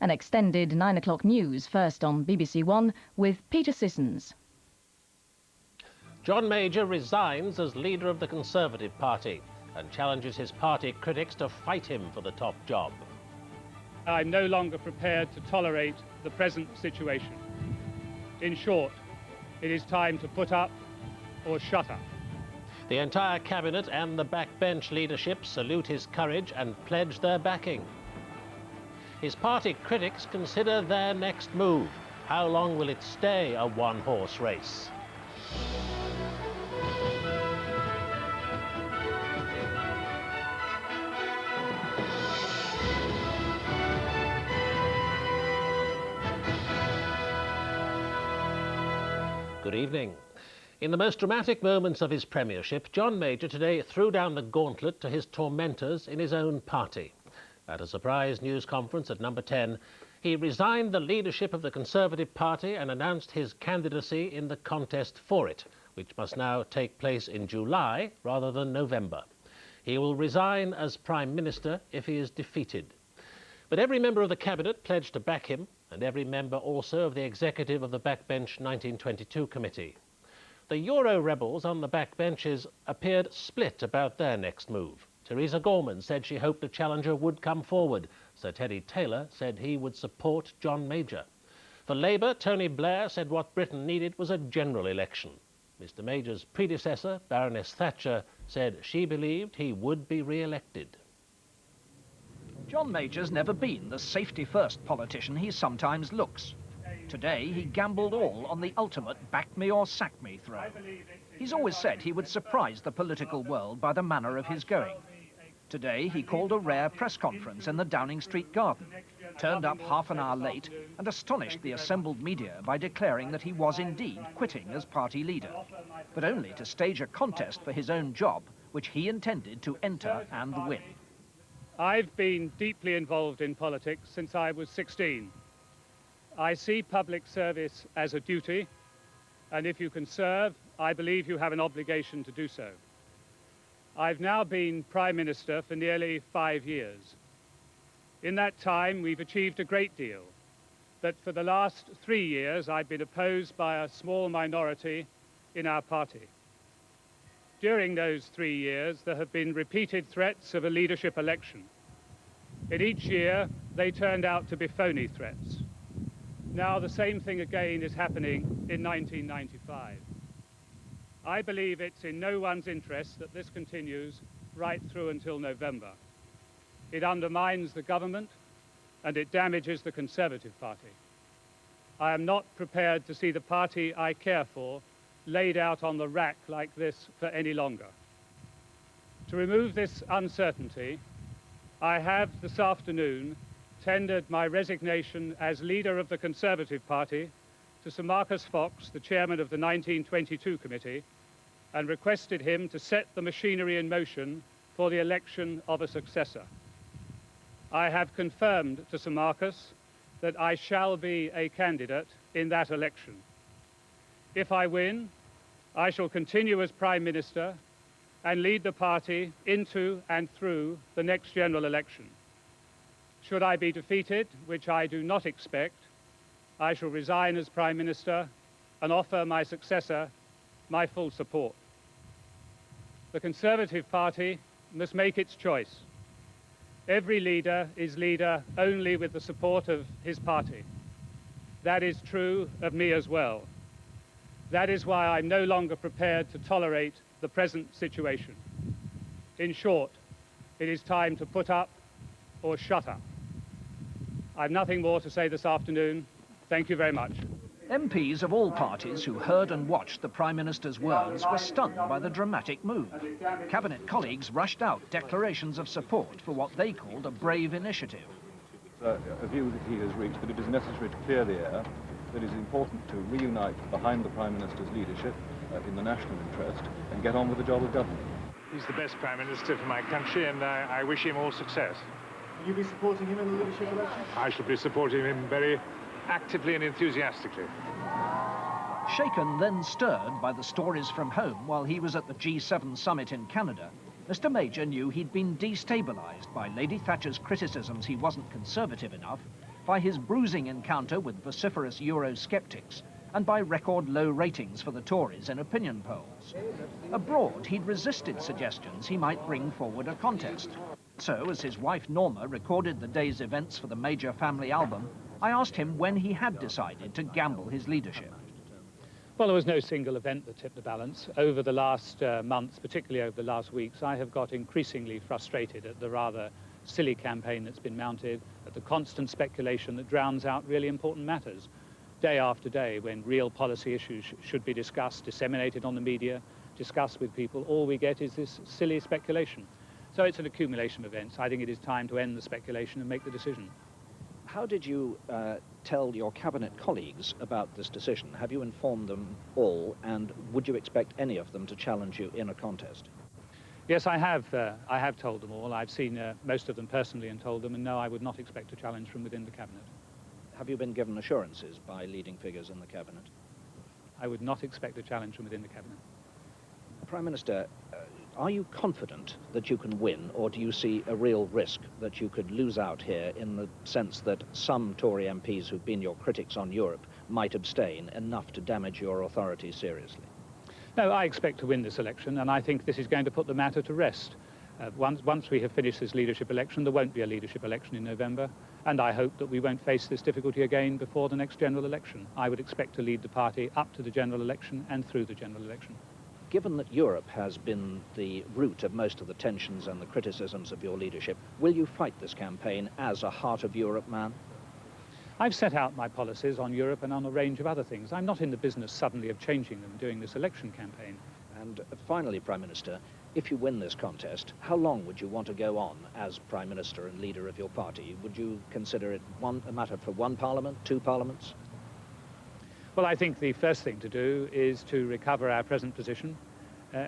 An extended 9 o'clock news, first on BBC1 with Peter Sissons. John Major resigns as leader of the Conservative Party and challenges his party critics to fight him for the top job. I'm no longer prepared to tolerate the present situation. In short, it is time to put up or shut up. The entire cabinet and the backbench leadership salute his courage and pledge their backing. His party critics consider their next move. How long will it stay a one-horse race? Good evening. In the most dramatic moments of his premiership, John Major today threw down the gauntlet to his tormentors in his own party. At a surprise news conference at number 10, he resigned the leadership of the Conservative Party and announced his candidacy in the contest for it, which must now take place in July rather than November. He will resign as Prime Minister if he is defeated. But every member of the Cabinet pledged to back him, and every member also of the executive of the Backbench 1922 Committee. The Euro rebels on the backbenches appeared split about their next move. Theresa Gorman said she hoped a challenger would come forward. Sir Teddy Taylor said he would support John Major. For Labour, Tony Blair said what Britain needed was a general election. Mr Major's predecessor, Baroness Thatcher, said she believed he would be re-elected. John Major's never been the safety-first politician he sometimes looks. Today, he gambled all on the ultimate back-me-or-sack-me throw. He's always said he would surprise the political world by the manner of his going. Today, he called a rare press conference in the Downing Street garden, turned up half an hour late and astonished the assembled media by declaring that he was indeed quitting as party leader, but only to stage a contest for his own job, which he intended to enter and win. I've been deeply involved in politics since I was 16. I see public service as a duty, and if you can serve, I believe you have an obligation to do so. I've now been Prime Minister for nearly 5 years. In that time, we've achieved a great deal, but for the last 3 years, I've been opposed by a small minority in our party. During those 3 years, there have been repeated threats of a leadership election. In each year, they turned out to be phony threats. Now, the same thing again is happening in 1995. I believe it's in no one's interest that this continues right through until November. It undermines the government and it damages the Conservative Party. I am not prepared to see the party I care for laid out on the rack like this for any longer. To remove this uncertainty, I have this afternoon tendered my resignation as leader of the Conservative Party to Sir Marcus Fox, the chairman of the 1922 Committee, and requested him to set the machinery in motion for the election of a successor. I have confirmed to Sir Marcus that I shall be a candidate in that election. If I win, I shall continue as Prime Minister and lead the party into and through the next general election. Should I be defeated, which I do not expect, I shall resign as Prime Minister and offer my successor my full support. The Conservative Party must make its choice. Every leader is leader only with the support of his party. That is true of me as well. That is why I'm no longer prepared to tolerate the present situation. In short, it is time to put up or shut up. I've nothing more to say this afternoon. Thank you very much. MPs of all parties who heard and watched the Prime Minister's words were stunned by the dramatic move. Cabinet colleagues rushed out declarations of support for what they called a brave initiative. A view that he has reached that it is necessary to clear the air, that it is important to reunite behind the Prime Minister's leadership in the national interest and get on with the job of government. He's the best Prime Minister for my country, and I wish him all success. Will you be supporting him in the leadership election? I shall be supporting him very actively and enthusiastically. Shaken, then stirred by the stories from home while he was at the G7 summit in Canada, Mr Major knew he'd been destabilised by Lady Thatcher's criticisms he wasn't Conservative enough by his bruising encounter with vociferous Eurosceptics, and by record low ratings for the Tories in opinion polls. Abroad, he'd resisted suggestions he might bring forward a contest. So, as his wife Norma recorded the day's events for the Major family album, I asked him when he had decided to gamble his leadership. Well, there was no single event that tipped the balance. Over the last months, particularly over the last weeks, I have got increasingly frustrated at the rather silly campaign that's been mounted, at the constant speculation that drowns out really important matters. Day after day, when real policy issues should be discussed, disseminated on the media, discussed with people, all we get is this silly speculation. So it's an accumulation of events. I think it is time to end the speculation and make the decision. How did you tell your cabinet colleagues about this decision? Have you informed them all, and would you expect any of them to challenge you in a contest? Yes, I have told them all. I've seen most of them personally and told them, and no, I would not expect a challenge from within the cabinet. Have you been given assurances by leading figures in the cabinet? I would not expect a challenge from within the cabinet. Prime Minister, are you confident that you can win, or do you see a real risk that you could lose out here, in the sense that some Tory MPs who've been your critics on Europe might abstain enough to damage your authority seriously? No, I expect to win this election, and I think this is going to put the matter to rest. Once we have finished this leadership election, there won't be a leadership election in November, and I hope that we won't face this difficulty again before the next general election. I would expect to lead the party up to the general election and through the general election. Given that Europe has been the root of most of the tensions and the criticisms of your leadership, will you fight this campaign as a Heart of Europe man? I've set out my policies on Europe and on a range of other things. I'm not in the business suddenly of changing them during this election campaign. And finally, Prime Minister, if you win this contest, how long would you want to go on as Prime Minister and leader of your party? Would you consider it a matter for one parliament, two parliaments? Well, I think the first thing to do is to recover our present position,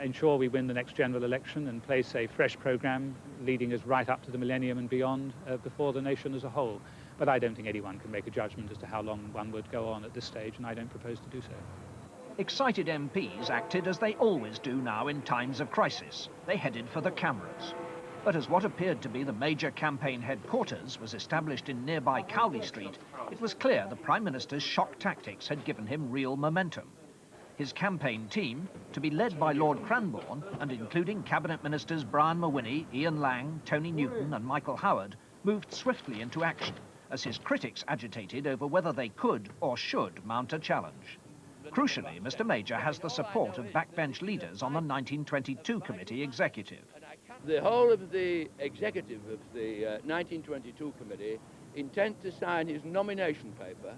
ensure we win the next general election and place a fresh programme leading us right up to the millennium and beyond before the nation as a whole. But I don't think anyone can make a judgment as to how long one would go on at this stage, and I don't propose to do so. Excited MPs acted as they always do now in times of crisis. They headed for the cameras. But as what appeared to be the major campaign headquarters was established in nearby Cowley Street, it was clear the Prime Minister's shock tactics had given him real momentum. His campaign team, to be led by Lord Cranborne and including Cabinet Ministers Brian Mawhinney, Ian Lang, Tony Newton and Michael Howard, moved swiftly into action as his critics agitated over whether they could or should mount a challenge. Crucially, Mr Major has the support of backbench leaders on the 1922 committee executive. The whole of the executive of the 1922 committee intend to sign his nomination paper,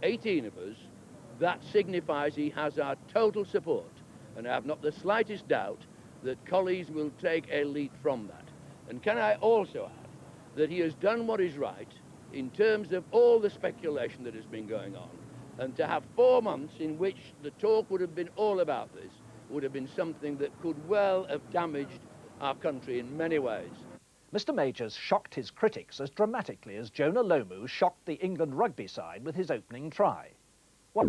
18 of us. That signifies he has our total support, and I have not the slightest doubt that colleagues will take a lead from that. And can I also add that he has done what is right in terms of all the speculation that has been going on, and to have 4 months in which the talk would have been all about this would have been something that could well have damaged our country in many ways. Mr Majors shocked his critics as dramatically as Jonah Lomu shocked the England rugby side with his opening try. What?